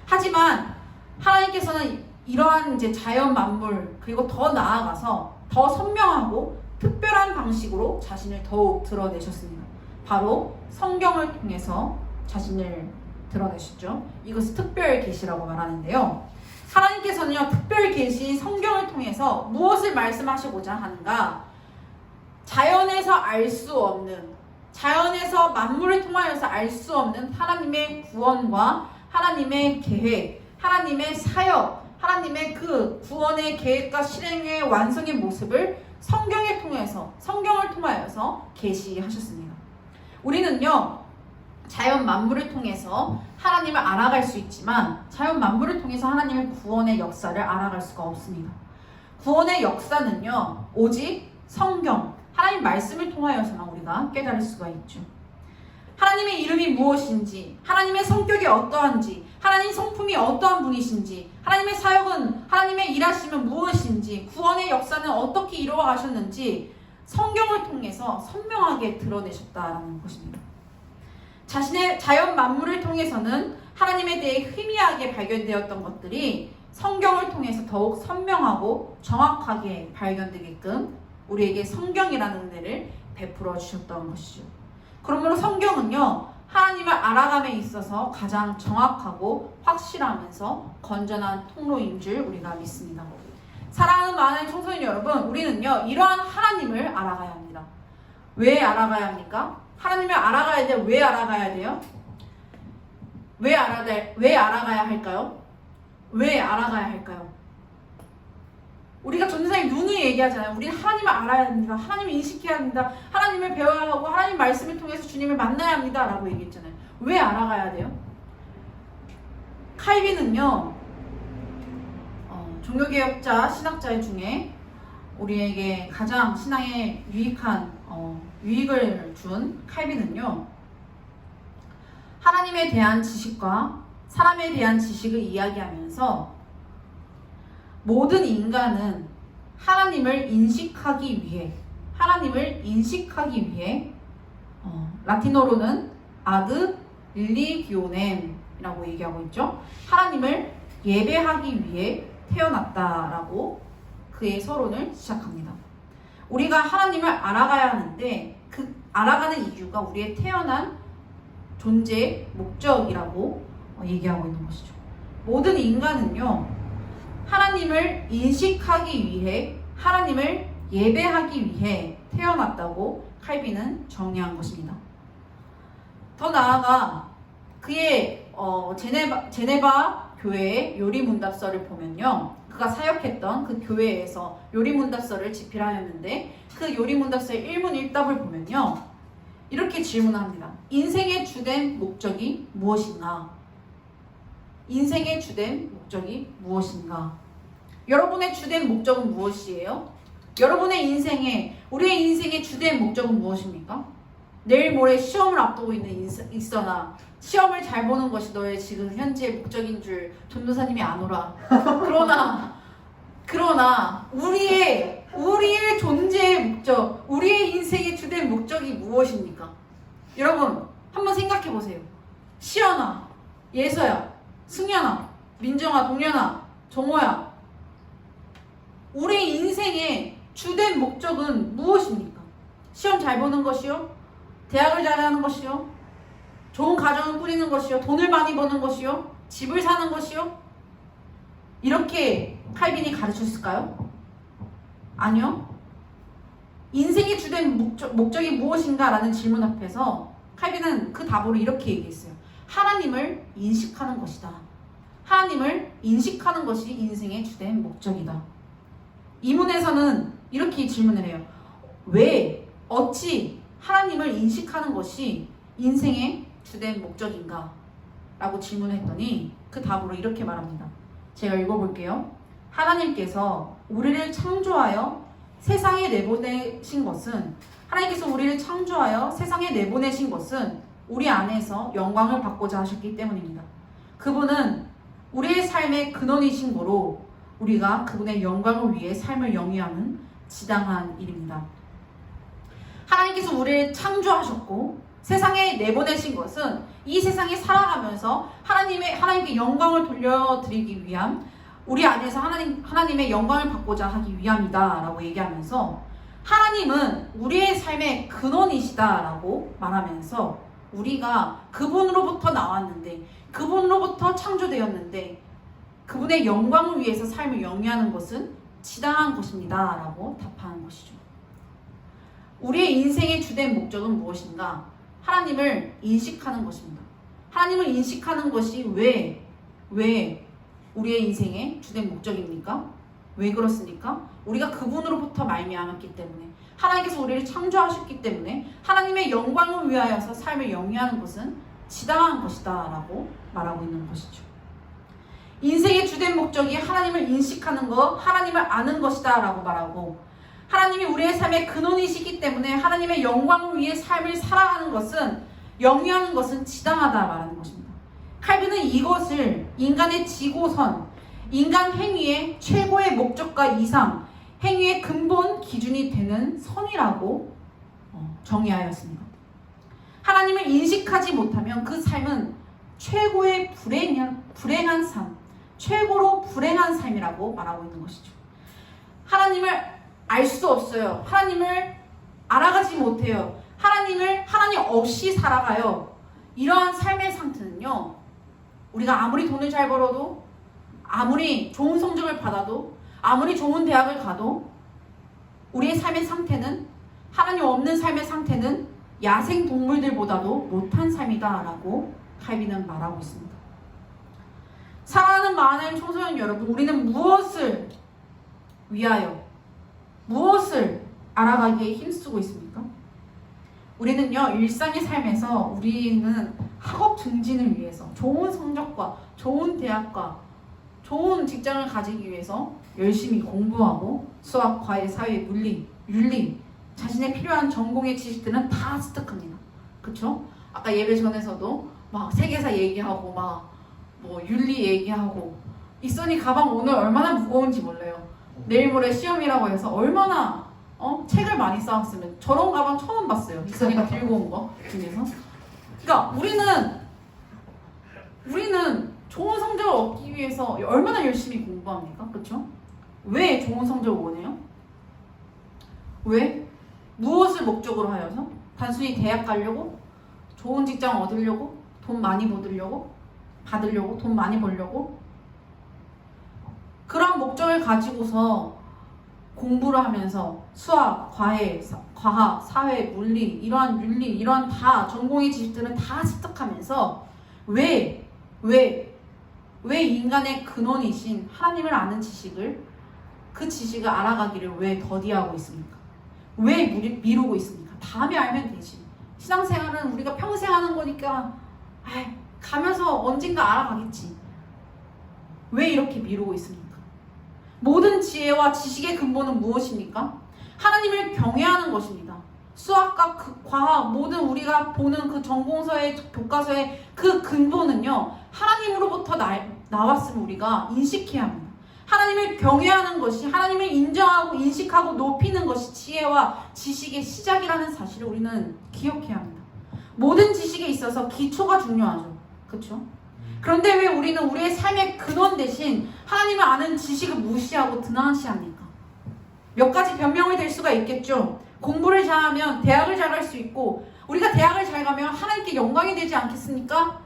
하지만 하나님께서는 이러한 이제 자연 만물, 그리고 더 나아가서 더 선명하고 특별한 방식으로 자신을 더욱 드러내셨습니다. 바로 성경을 통해서 자신을 드러내셨죠. 이것을 특별 계시라고 말하는데요. 하나님께서는요, 특별 계시 성경을 통해서 무엇을 말씀하시고자 하는가? 자연에서 알 수 없는, 자연에서 만물을 통하여서 알 수 없는 하나님의 구원과 하나님의 계획, 하나님의 사역, 하나님의 그 구원의 계획과 실행의 완성의 모습을 성경을 통하여서 계시하셨습니다. 우리는요, 자연 만물을 통해서 하나님을 알아갈 수 있지만 자연 만물을 통해서 하나님의 구원의 역사를 알아갈 수가 없습니다. 구원의 역사는요, 오직 성경, 하나님 말씀을 통하여서만 우리가 깨달을 수가 있죠. 하나님의 이름이 무엇인지, 하나님의 성격이 어떠한지, 하나님 성품이 어떠한 분이신지, 하나님의 사역은, 하나님의 일하심은 무엇인지, 구원의 역사는 어떻게 이루어 가셨는지 성경을 통해서 선명하게 드러내셨다는 것입니다. 자신의 자연 만물을 통해서는 하나님에 대해 희미하게 발견되었던 것들이 성경을 통해서 더욱 선명하고 정확하게 발견되게끔 우리에게 성경이라는 은혜를 베풀어 주셨던 것이죠. 그러므로 성경은요, 하나님을 알아감에 있어서 가장 정확하고 확실하면서 건전한 통로인 줄 우리가 믿습니다. 사랑하는 많은 청소년 여러분, 우리는요, 이러한 하나님을 알아가야 합니다. 왜 알아가야 합니까? 하나님을 알아가야 돼요. 왜 알아가야 돼요? 왜 알아가야 할까요? 왜 알아가야 할까요? 우리가 전도사님 누누이 얘기하잖아요. 우리는 하나님을 알아야 합니다. 하나님을 인식해야 합니다. 하나님을 배워야 하고 하나님 말씀을 통해서 주님을 만나야 합니다. 라고 얘기했잖아요. 왜 알아가야 돼요? 칼빈은요, 종교개혁자 신학자 중에 우리에게 가장 신앙에 유익을 준 칼빈은요, 하나님에 대한 지식과 사람에 대한 지식을 이야기하면서 모든 인간은 하나님을 인식하기 위해 라틴어로는 아드 릴리기오넴이라고 얘기하고 있죠. 하나님을 예배하기 위해 태어났다라고 그의 서론을 시작합니다. 우리가 하나님을 알아가야 하는데 그 알아가는 이유가 우리의 태어난 존재의 목적이라고 얘기하고 있는 것이죠. 모든 인간은요, 하나님을 인식하기 위해, 하나님을 예배하기 위해 태어났다고 칼빈은 정의한 것입니다. 더 나아가 그의 제네바 교회의 요리문답서를 보면요, 그가 사역했던 그 교회에서 요리문답서를 집필하였는데 그 요리문답서의 일문일답을 보면요, 이렇게 질문합니다. 인생의 주된 목적이 무엇인가? 인생의 주된 목적이 무엇인가? 여러분의 주된 목적은 무엇이에요? 여러분의 인생에, 우리의 인생의 주된 목적은 무엇입니까? 내일 모레 시험을 앞두고 있으나 시험을 잘 보는 것이 너의 지금 현재의 목적인 줄 전도사님이 아노라. 그러나 우리의 존재의 목적, 우리의 인생의 주된 목적이 무엇입니까? 여러분 한번 생각해 보세요. 시연아, 예서야, 승연아, 민정아, 동련아, 정호야, 우리 인생의 주된 목적은 무엇입니까? 시험 잘 보는 것이요? 대학을 잘하는 것이요? 좋은 가정을 꾸리는 것이요? 돈을 많이 버는 것이요? 집을 사는 것이요? 이렇게 칼빈이 가르쳤을까요? 아니요. 인생의 주된 목적이 무엇인가? 라는 질문 앞에서 칼빈은 그 답으로 이렇게 얘기했어요. 하나님을 인식하는 것이다. 하나님을 인식하는 것이 인생의 주된 목적이다. 이문에서는 이렇게 질문을 해요. 왜, 어찌 하나님을 인식하는 것이 인생의 주된 목적인가? 라고 질문했더니 그 답으로 이렇게 말합니다. 제가 읽어볼게요. 하나님께서 우리를 창조하여 세상에 내보내신 것은, 하나님께서 우리를 창조하여 세상에 내보내신 것은 우리 안에서 영광을 받고자 하셨기 때문입니다. 그분은 우리의 삶의 근원이신 거로 우리가 그분의 영광을 위해 삶을 영위하는 지당한 일입니다. 하나님께서 우리를 창조하셨고 세상에 내보내신 것은 이 세상에 살아가면서 하나님께 영광을 돌려드리기 위한, 우리 안에서 하나님의 영광을 받고자 하기 위함이다 라고 얘기하면서, 하나님은 우리의 삶의 근원이시다 라고 말하면서 우리가 그분으로부터 나왔는데, 그분으로부터 창조되었는데 그분의 영광을 위해서 삶을 영위하는 것은 지당한 것입니다 라고 답하는 것이죠. 우리의 인생의 주된 목적은 무엇인가? 하나님을 인식하는 것입니다. 하나님을 인식하는 것이 왜 우리의 인생의 주된 목적입니까? 왜 그렇습니까? 우리가 그분으로부터 말미암았기 때문에, 하나님께서 우리를 창조하셨기 때문에 하나님의 영광을 위하여서 삶을 영위하는 것은 지당한 것이다 라고 말하고 있는 것이죠. 인생의 주된 목적이 하나님을 인식하는 것, 하나님을 아는 것이다 라고 말하고, 하나님이 우리의 삶의 근원이시기 때문에 하나님의 영광을 위해 삶을 살아가는 것은, 영위하는 것은 지당하다 말하는 것입니다. 칼빈은 이것을 인간의 지고선, 인간 행위의 최고의 목적과 이상, 행위의 근본 기준이 되는 선이라고 정의하였습니다. 하나님을 인식하지 못하면 그 삶은 최고의 불행한 삶, 최고로 불행한 삶이라고 말하고 있는 것이죠. 하나님을 알 수 없어요. 하나님을 알아가지 못해요. 하나님 없이 살아가요. 이러한 삶의 상태는요, 우리가 아무리 돈을 잘 벌어도, 아무리 좋은 성적을 받아도, 아무리 좋은 대학을 가도 우리의 삶의 상태는, 하나님 없는 삶의 상태는 야생 동물들보다도 못한 삶이다 라고 칼빈은 말하고 있습니다. 사랑하는 마하나임 청소년 여러분, 우리는 무엇을 위하여, 무엇을 알아가기에 힘쓰고 있습니까? 우리는요, 일상의 삶에서 우리는 학업 증진을 위해서, 좋은 성적과 좋은 대학과 좋은 직장을 가지기 위해서 열심히 공부하고 수학, 과외, 사회, 물리, 윤리, 자신의 필요한 전공의 지식들은 다 습득합니다. 그쵸? 아까 예배 전에서도 막 세계사 얘기하고 막 뭐 윤리 얘기하고, 이선이 가방 오늘 얼마나 무거운지 몰라요. 내일 모레 시험이라고 해서 얼마나 책을 많이 쌓았으면. 저런 가방 처음 봤어요. 이선이가 들고 온 거 중에서. 그러니까 우리는 좋은 성적을 얻기 위해서 얼마나 열심히 공부합니까? 그렇죠? 왜 좋은 성적을 원해요? 왜? 무엇을 목적으로 하여서? 단순히 대학 가려고? 좋은 직장 얻으려고? 돈 많이 받으려고? 돈 많이 벌려고? 그런 목적을 가지고서 공부를 하면서 수학, 과학, 사회, 물리, 이러한 윤리, 이러한 다 전공의 지식들은 다 습득하면서 왜 인간의 근원이신 하나님을 아는 지식을 그 지식을 알아가기를 왜 더디하고 있습니까? 왜 미루고 있습니까? 다음에 알면 되지. 신앙생활은 우리가 평생 하는 거니까 가면서 언젠가 알아가겠지. 왜 이렇게 미루고 있습니까? 모든 지혜와 지식의 근본은 무엇입니까? 하나님을 경외하는 것입니다. 수학과 과학, 모든 우리가 보는 그 전공서의 교과서의 그 근본은요, 하나님으로부터 나왔음을 우리가 인식해야 합니다. 하나님을 경외하는 것이, 하나님을 인정하고 인식하고 높이는 것이 지혜와 지식의 시작이라는 사실을 우리는 기억해야 합니다. 모든 지식에 있어서 기초가 중요하죠. 그렇죠? 그런데 왜 우리는 우리의 삶의 근원 대신 하나님을 아는 지식을 무시하고 등한시합니까? 몇 가지 변명이 될 수가 있겠죠. 공부를 잘하면 대학을 잘 갈 수 있고, 우리가 대학을 잘 가면 하나님께 영광이 되지 않겠습니까?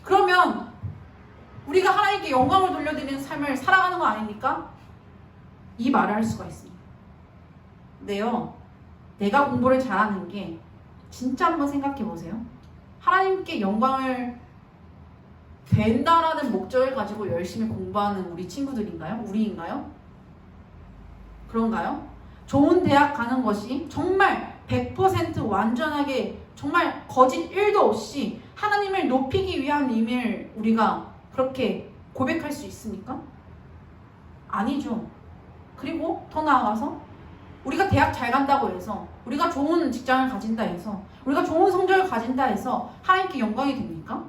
그러면 우리가 하나님께 영광을 돌려드리는 삶을 살아가는 거 아닙니까? 이 말을 할 수가 있습니다. 근데요, 내가 공부를 잘하는 게 진짜 한번 생각해 보세요. 하나님께 영광을 된다라는 목적을 가지고 열심히 공부하는 우리 친구들인가요? 우리인가요? 그런가요? 좋은 대학 가는 것이 정말 100% 완전하게 정말 거짓 1도 없이 하나님을 높이기 위한 의미를 우리가 그렇게 고백할 수 있습니까? 아니죠. 그리고 더 나아가서 우리가 대학 잘 간다고 해서, 우리가 좋은 직장을 가진다 해서, 우리가 좋은 성적을 가진다 해서 하나님께 영광이 됩니까?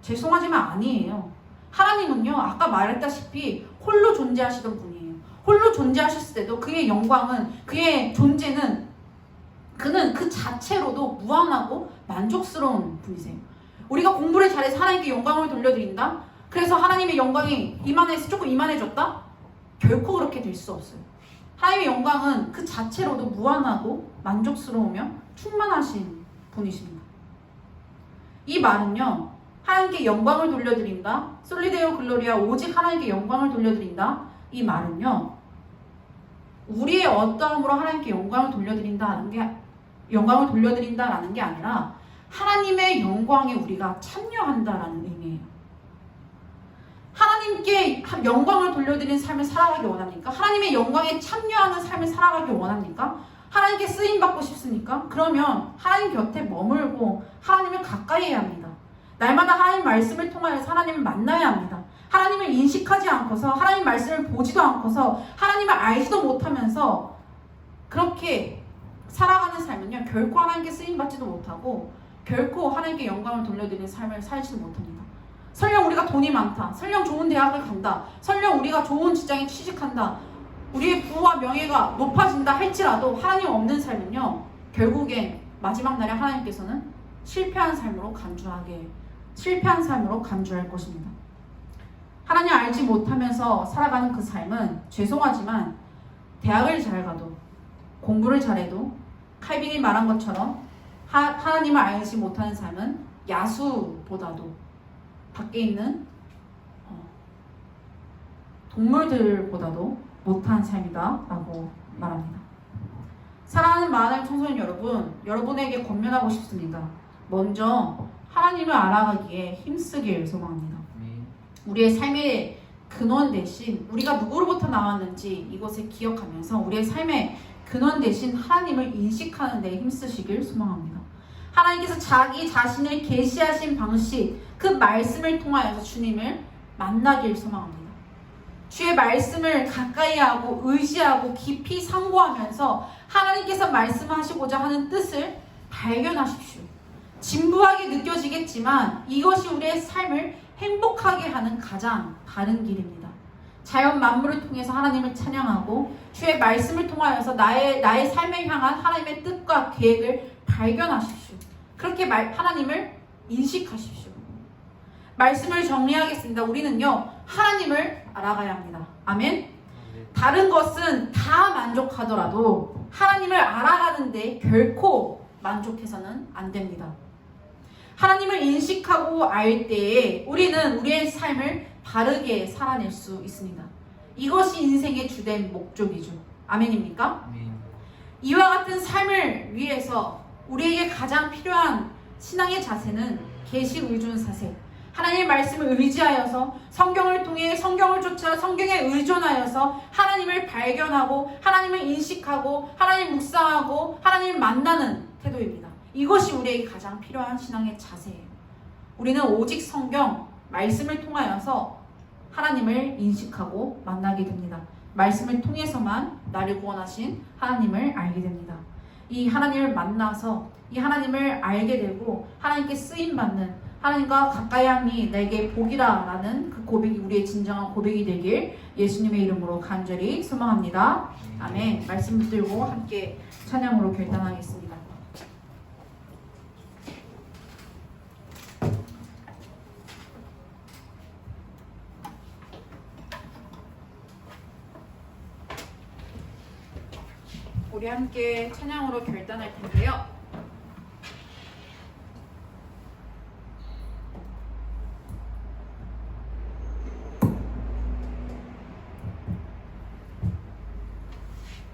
죄송하지만 아니에요. 하나님은요, 아까 말했다시피 홀로 존재하시던 분이에요. 홀로 존재하셨을 때도 그의 영광은, 그의 존재는, 그는 그 자체로도 무한하고 만족스러운 분이세요. 우리가 공부를 잘해서 하나님께 영광을 돌려드린다? 그래서 하나님의 영광이 조금 이만해졌다? 결코 그렇게 될 수 없어요. 하나님의 영광은 그 자체로도 무한하고 만족스러우며 충만하신 분이십니다. 이 말은요, 하나님께 영광을 돌려드린다, 솔리데오 글로리아, 오직 하나님께 영광을 돌려드린다, 이 말은요, 우리의 어떠함으로 하나님께 영광을 돌려드린다라는 게 아니라 하나님의 영광에 우리가 참여한다라는 의미예요. 하나님께 영광을 돌려드리는 삶을 살아가기 원합니까? 하나님의 영광에 참여하는 삶을 살아가기 원합니까? 하나님께 쓰임받고 싶습니까? 그러면 하나님 곁에 머물고 하나님을 가까이 해야 합니다. 날마다 하나님 말씀을 통하여서 하나님을 만나야 합니다. 하나님을 인식하지 않고서, 하나님 말씀을 보지도 않고서, 하나님을 알지도 못하면서 그렇게 살아가는 삶은요, 결코 하나님께 쓰임받지도 못하고 결코 하나님께 영광을 돌려드리는 삶을 살지도 못합니다. 설령 우리가 돈이 많다, 설령 좋은 대학을 간다, 설령 우리가 좋은 직장에 취직한다, 우리의 부와 명예가 높아진다 할지라도 하나님 없는 삶은요, 결국엔 마지막 날에 하나님께서는 실패한 삶으로 간주할 것입니다. 하나님 알지 못하면서 살아가는 그 삶은, 죄송하지만 대학을 잘 가도 공부를 잘해도 칼빈이 말한 것처럼 하나님을 알지 못하는 삶은 야수보다도 밖에 있는 동물들보다도 못한 삶이다 라고 말합니다. 사랑하는 마하나임 청소년 여러분, 여러분에게 권면하고 싶습니다. 먼저 하나님을 알아가기에 힘쓰길 소망합니다. 우리의 삶의 근원 대신 우리가 누구로부터 나왔는지 이것을 기억하면서 우리의 삶의 근원 대신 하나님을 인식하는 데 힘쓰시길 소망합니다. 하나님께서 자기 자신을 계시하신 방식, 그 말씀을 통하여서 주님을 만나길 소망합니다. 주의 말씀을 가까이 하고 의지하고 깊이 상고하면서 하나님께서 말씀하시고자 하는 뜻을 발견하십시오. 진부하게 느껴지겠지만 이것이 우리의 삶을 행복하게 하는 가장 바른 길입니다. 자연 만물을 통해서 하나님을 찬양하고 주의 말씀을 통하여서 나의 삶을 향한 하나님의 뜻과 계획을 발견하십시오. 그렇게 하나님을 인식하십시오. 말씀을 정리하겠습니다. 우리는요, 하나님을 알아가야 합니다. 아멘? 다른 것은 다 만족하더라도 하나님을 알아가는데 결코 만족해서는 안 됩니다. 하나님을 인식하고 알 때에 우리는 우리의 삶을 바르게 살아낼 수 있습니다. 이것이 인생의 주된 목적이죠. 아멘입니까? 아멘. 이와 같은 삶을 위해서 우리에게 가장 필요한 신앙의 자세는 계시 의존 사세. 하나님의 말씀을 의지하여서 성경을 통해 성경을 쫓아 성경에 의존하여서 하나님을 발견하고 하나님을 인식하고 하나님 묵상하고 하나님을 만나는 태도입니다. 이것이 우리에게 가장 필요한 신앙의 자세예요. 우리는 오직 성경 말씀을 통하여서 하나님을 인식하고 만나게 됩니다. 말씀을 통해서만 나를 구원하신 하나님을 알게 됩니다. 이 하나님을 만나서 이 하나님을 알게 되고 하나님께 쓰임받는 하나님과 가까이함이 내게 복이라 라는 그 고백이 우리의 진정한 고백이 되길 예수님의 이름으로 간절히 소망합니다. 아멘. 말씀 붙들고 함께 찬양으로 결단하겠습니다. 우리 함께 찬양으로 결단할 텐데요.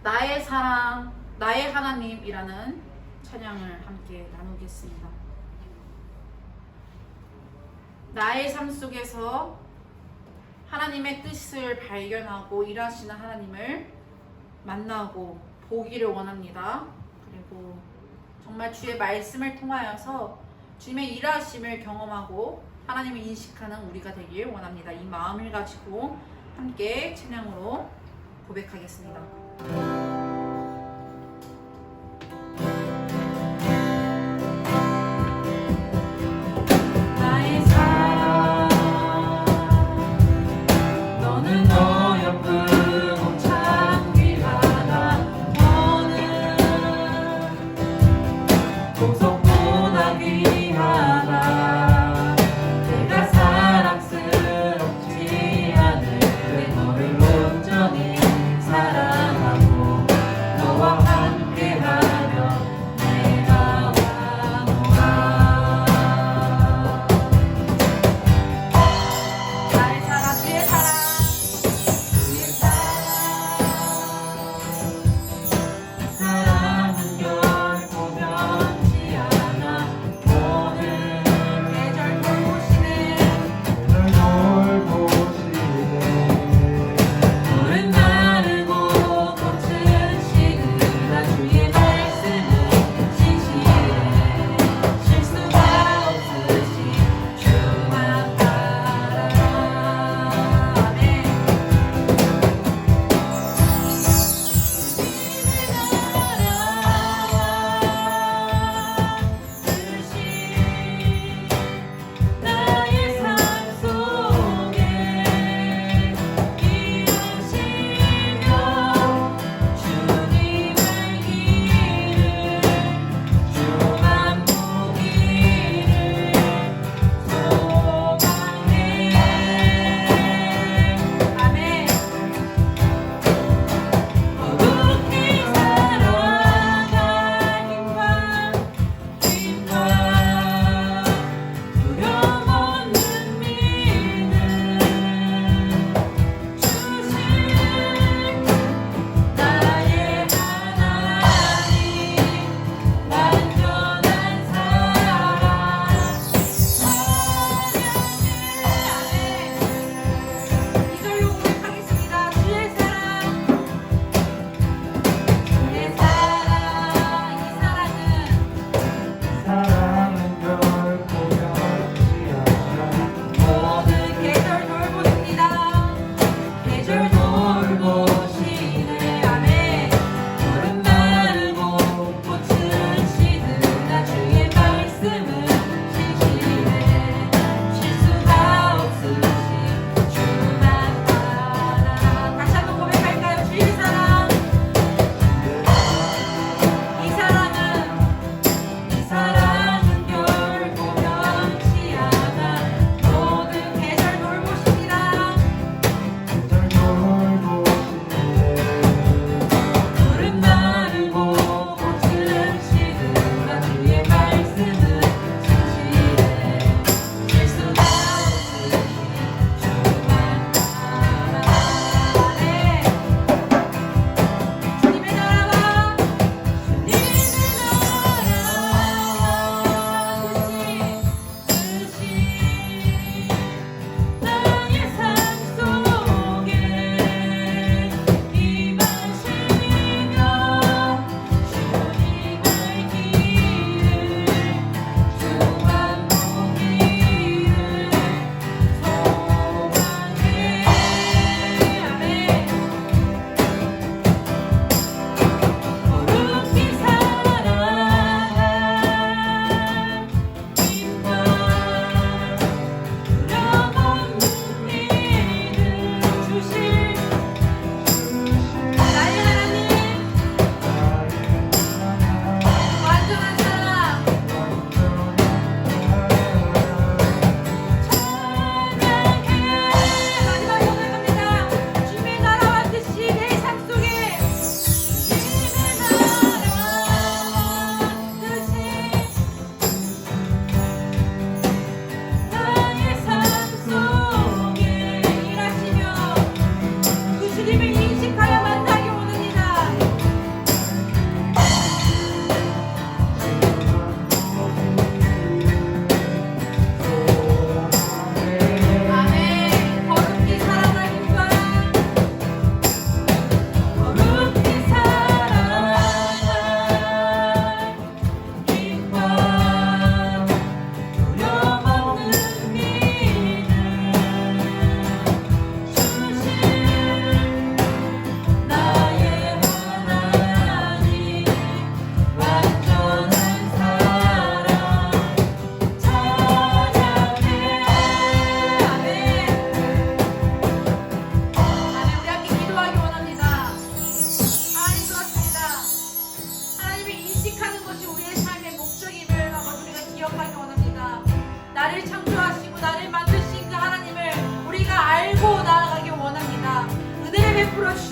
나의 사랑, 나의 하나님이라는 찬양을 함께 나누겠습니다. 나의 삶 속에서 하나님의 뜻을 발견하고 일하시는 하나님을 만나고 보기를 원합니다. 그리고 정말 주의 말씀을 통하여서 주님의 일하심을 경험하고 하나님을 인식하는 우리가 되길 원합니다. 이 마음을 가지고 함께 찬양으로 고백하겠습니다. 나의 사랑 너는 어여쁘고 참 귀하다. 너는 보석보다 귀하다. 내가 사랑스럽지 않을 때 너를 온전히 사랑하고 너와 함께하며 내가 와노라. 나의 사랑 주의 사랑 주의 사랑 이 사랑은 결코 변치 않아.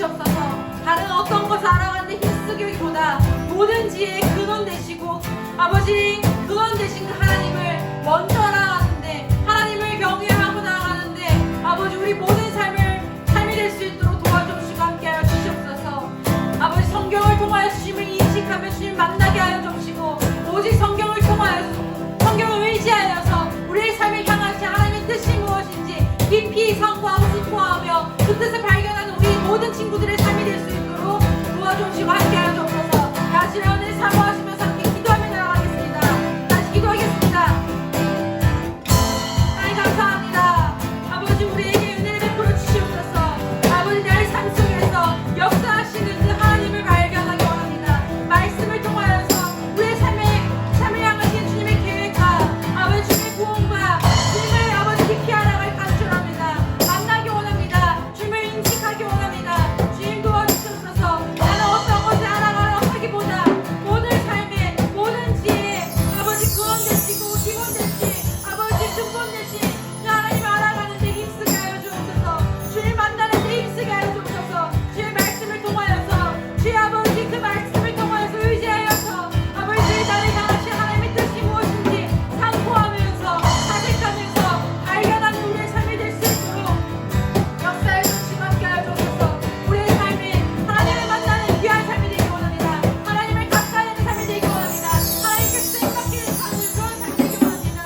주시옵소서. 다른 어떤 것을 알아가는데 힘쓰기보다 모든 지혜의 근원 되시고 아버지 근원 되신 그 하나님을 먼저 알아가는데 하나님을 경외하고 나아가는데 아버지 우리 모든 삶이 될 수 있도록 도와주시고 함께하여 주시옵소서. 아버지 성경을 통하여 주님을 인식하며 주님 만나게 하여 주시고 오직 성경을 통하여 성경을 의지하여서 우리의 삶을 향하신 하나님의 뜻이 무엇인지 깊이 상고하고 숙고하며 그 뜻을 발견하는 우리 모든 친구들의 삶이 될 수 있도록 도와주시고 함께하여 주옵소서. 다시 오늘 사모하시면서 함께 기도하며 나아가겠습니다. 다시 기도하겠습니다. 하나님 감사합니다. 아버지 우리에게 은혜를 베풀어 주시옵소서. 아버지 나의 삶 속에서 역사하시는 그 하나님을 발견하기 원합니다. 말씀을 통하여서 우리의 삶을 향하신 주님의 계획과 아버지 주님의 구원과 주님을 아버지 깊이 알아갈 간절합니다. 만나기 원합니다. 주님을 인식하기 원합니다. 주님 도와주셔서 나는 어떤 것을 알아가려 하기보다 모든 삶의 모든 지혜에 아버지 구원 되시고 기본 되시 아버지 근본 되시 그 하나님 알아가는데 힘쓰게 하여 주옵소서. 주님 만나는데 힘쓰게 하여 주옵소서. 주의 말씀을 통하여서 주의 아버지 그 말씀을 통하여서 의지하여서 아버지 나를 향하신 하나님의 뜻이 무엇인지 상고하면서 자색하면서 발견하는 우리의 삶이 될 수 있도록 역사에 주시고 함께하여 주옵소서. 우리의 삶이 하나님을 만나는 귀한 삶이 되기 원합니다. 하나님을 가까이 하는 삶이 되기 원합니다. 하나님께 쓰임받기는 삶을 그런 삶이 되기 원합니다.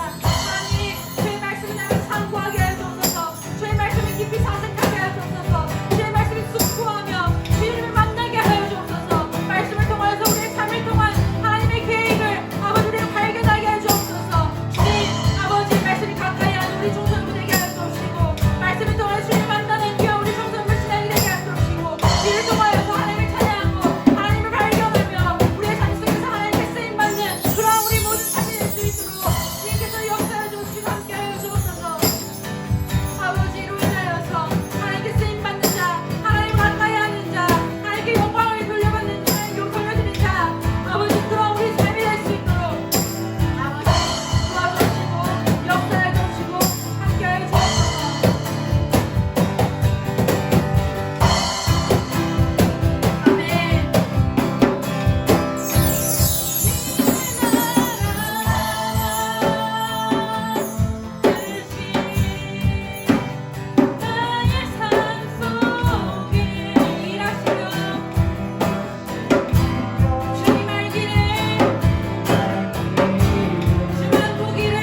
하나님 주의 말씀을 나를 상고하게 하여 주옵소서. 주의 말씀을 깊이 사색하게 하여 주옵소서. 주의 말씀을 숙고하며 주님을 만나게 하여 주옵소서. 말씀을 통하여서 우리의 삶을 통한 하나님의 계획을 아버지 우리가 발견하게 하여 주옵소서. 주님 아버지 말씀이 가까이 하는 우리 종선부 되게 하여 주옵시고 말씀을 통하여 주님을 만나는 귀한 우리 종선부 신앙이 되게 하여 주옵시고 이를 통하여서 하나님을 찬양하고 하나님을 발견하며 우리의 삶 속에서 하나님께 쓰임받는 그러한 우리 모든 삶이 될 수 있도록 주님께서 역사해 주시고 함께하여 주옵소서. 아버지 이로 인하여서 하나님께 쓰임받는 자 하나님 가까이 하는 자 하나님께 영광을 돌려받는 자 하나님께 돌려드리는 자 아버지 그러한 우리 삶이 될 수 있도록 아버지 도와주시고 역사해 주시고 함께하여 주옵소서. 아멘. 나의 삶 속에 일하시며 주님 알기를 주만 보기를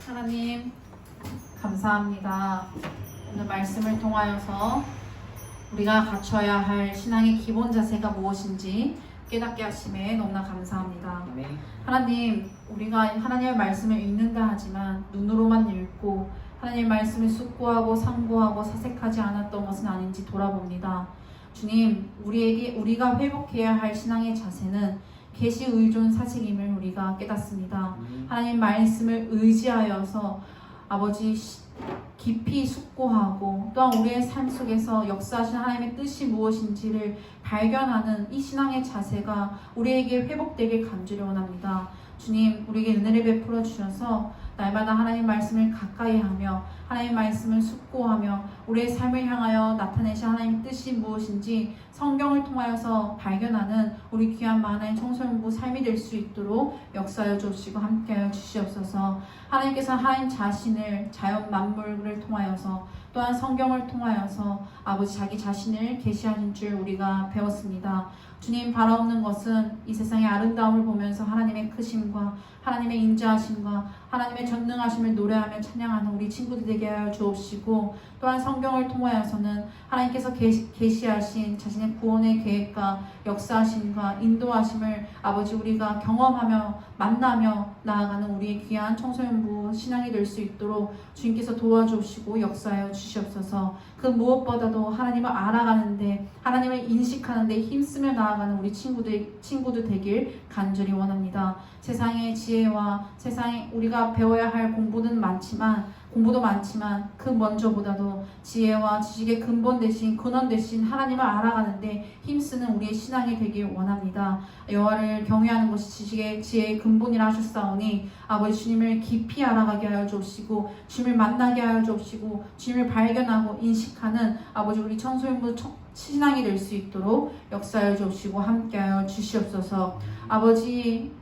하나님 감사합니다. 오늘 말씀을 통하여서 우리가 갖춰야 할 신앙의 기본 자세가 무엇인지 깨닫게 하심에 너무나 감사합니다. 하나님 우리가 하나님의 말씀을 읽는다 하지만 눈으로만 읽고 하나님의 말씀을 숙고하고 상고하고 사색하지 않았던 것은 아닌지 돌아봅니다. 주님 우리가 회복해야 할 신앙의 자세는 계시 의존 사색임을 우리가 깨닫습니다. 하나님 말씀을 의지하여서 아버지 깊이 숙고하고 또한 우리의 삶 속에서 역사하신 하나님의 뜻이 무엇인지를 발견하는 이 신앙의 자세가 우리에게 회복되길 간절히 원합니다. 주님 우리에게 은혜를 베풀어 주셔서 날마다 하나님 말씀을 가까이 하며 하나님 말씀을 숙고하며 우리의 삶을 향하여 나타내신 하나님의 뜻이 무엇인지 성경을 통하여서 발견하는 우리 귀한 만화의 청소년부 삶이 될 수 있도록 역사하여 주시고 함께하여 주시옵소서. 하나님께서 하나님 자신을 자연 만물을 통하여서 또한 성경을 통하여서 아버지 자기 자신을 계시하는 줄 우리가 배웠습니다. 주님 바라옵는 것은 이 세상의 아름다움을 보면서 하나님의 크심과 하나님의 인자하심과 하나님의 전능하심을 노래하며 찬양하는 우리 친구들 되게 하여 주옵시고, 또한 성경을 통하여서는 하나님께서 계시하신 자신의 구원의 계획과 역사하심과 인도하심을 아버지 우리가 경험하며 만나며 나아가는 우리의 귀한 청소년부 신앙이 될 수 있도록 주님께서 도와주시고 역사하여 주시옵소서. 그 무엇보다도 하나님을 알아가는데, 하나님을 인식하는데 힘쓰며 나아가는 우리 친구들 되길 간절히 원합니다. 세상의 지혜와 세상에 우리가 배워야 할 공부도 많지만 그 먼저보다도 지혜와 지식의 근본 대신 근원 대신 하나님을 알아가는데 힘쓰는 우리의 신앙이 되길 원합니다. 여호와를 경외하는 것이 지혜의 근본이라 하셨사오니 아버지 주님을 깊이 알아가게 하여 주옵시고, 주님을 만나게 하여 주옵시고, 주님을 발견하고 인식하는 아버지 우리 청소년부 신앙이 될 수 있도록 역사하여 주옵시고 함께하여 주시옵소서. 아버지,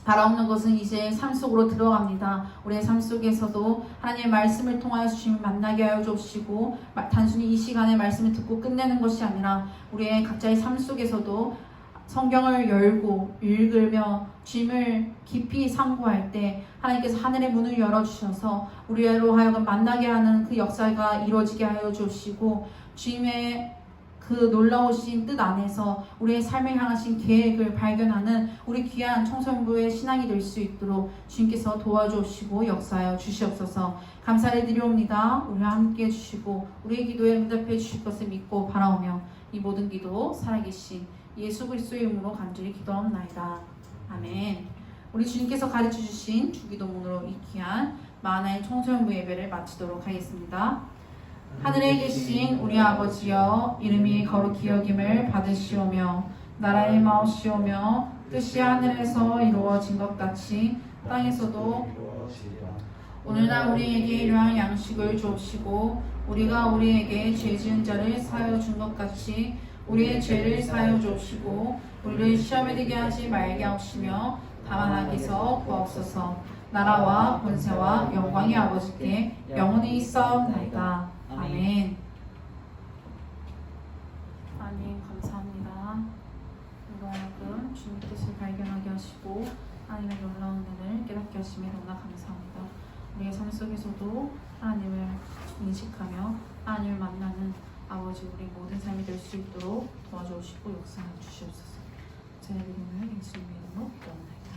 바라옵는 것은 이제 삶 속으로 들어갑니다. 우리의 삶 속에서도 하나님의 말씀을 통하여 주님을 만나게 하여 주옵시고, 단순히 이 시간에 말씀을 듣고 끝내는 것이 아니라 우리의 각자의 삶 속에서도 성경을 열고 읽으며 주님을 깊이 상고할 때 하나님께서 하늘의 문을 열어주셔서 우리로 하여금 만나게 하는 그 역사가 이루어지게 하여 주옵시고, 주님의 그 놀라우신 뜻 안에서 우리의 삶을 향하신 계획을 발견하는 우리 귀한 청소년부의 신앙이 될 수 있도록 주님께서 도와주시고 역사하여 주시옵소서. 감사를 드리옵니다. 우리와 함께 해주시고 우리의 기도에 응답해 주실 것을 믿고 바라오며 이 모든 기도 살아계신 예수 그리스도의 이름으로 간절히 기도하옵나이다. 아멘. 우리 주님께서 가르쳐 주신 주기도문으로 이 귀한 마하나일 청소년부 예배를 마치도록 하겠습니다. 하늘에 계신 우리 아버지여, 이름이 거룩히 여김을 받으시오며 나라의 마옵시오며 뜻이 하늘에서 이루어진 것 같이 땅에서도 오늘날 우리에게 이러한 양식을 주옵시고, 우리가 우리에게 죄 지은 자를 사하여 준 것 같이 우리의 죄를 사하여 주옵시고, 우리를 시험에 들게 하지 말게 하옵시며 다만 악에서 구하옵소서. 나라와 권세와 영광이 아버지께 영원히 있사옵나이다. 아멘. 하나님 감사합니다. 우리가 하여금 주님 뜻을 발견하게 하시고 하나님의 놀라운 은혜를 깨닫게 하심에 너무나 감사합니다. 우리의 삶 속에서도 하나님을 인식하며 하나님을 만나는 아버지 우리 모든 삶이 될 수 있도록 도와주시고 역사해 주시옵소서. 제 이름을 예수님의 이름으로 기도합니다.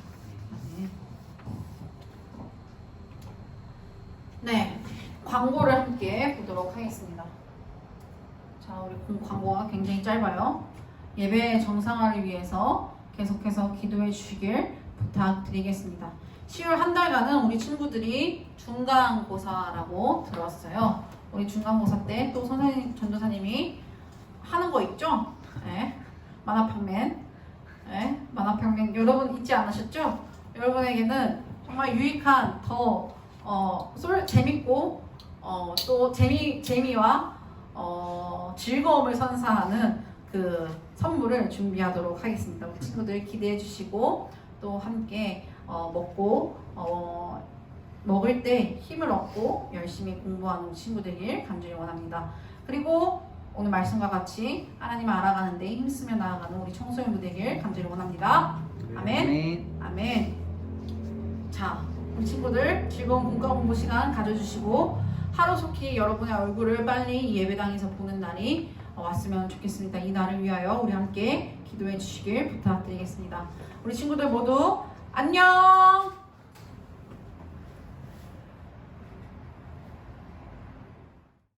아멘. 네, 광고를 함께 보도록 하겠습니다. 자, 우리 광고가 굉장히 짧아요. 예배 정상화를 위해서 계속해서 기도해 주시길 부탁드리겠습니다. 10월 한 달간은 우리 친구들이 중간고사라고 들었어요. 우리 중간고사 때 또 선생님, 전도사님이 하는 거 있죠? 네, 만화평면. 네, 만화평면 여러분 잊지 않으셨죠? 여러분에게는 정말 유익한 재밌고 또 재미와 즐거움을 선사하는 그 선물을 준비하도록 하겠습니다. 우리 친구들 기대해 주시고 또 함께 먹을 때 힘을 얻고 열심히 공부하는 친구들이 간절히 원합니다. 그리고 오늘 말씀과 같이 하나님을 알아가는데 힘쓰며 나아가는 우리 청소년부 되길 간절히 원합니다. 아멘. 아멘. 자, 우리 친구들 즐거운 문과 공부 시간 가져주시고 하루속히 여러분의 얼굴을 빨리 이 예배당에서 보는 날이 왔으면 좋겠습니다. 이 날을 위하여 우리 함께 기도해 주시길 부탁드리겠습니다. 우리 친구들 모두 안녕!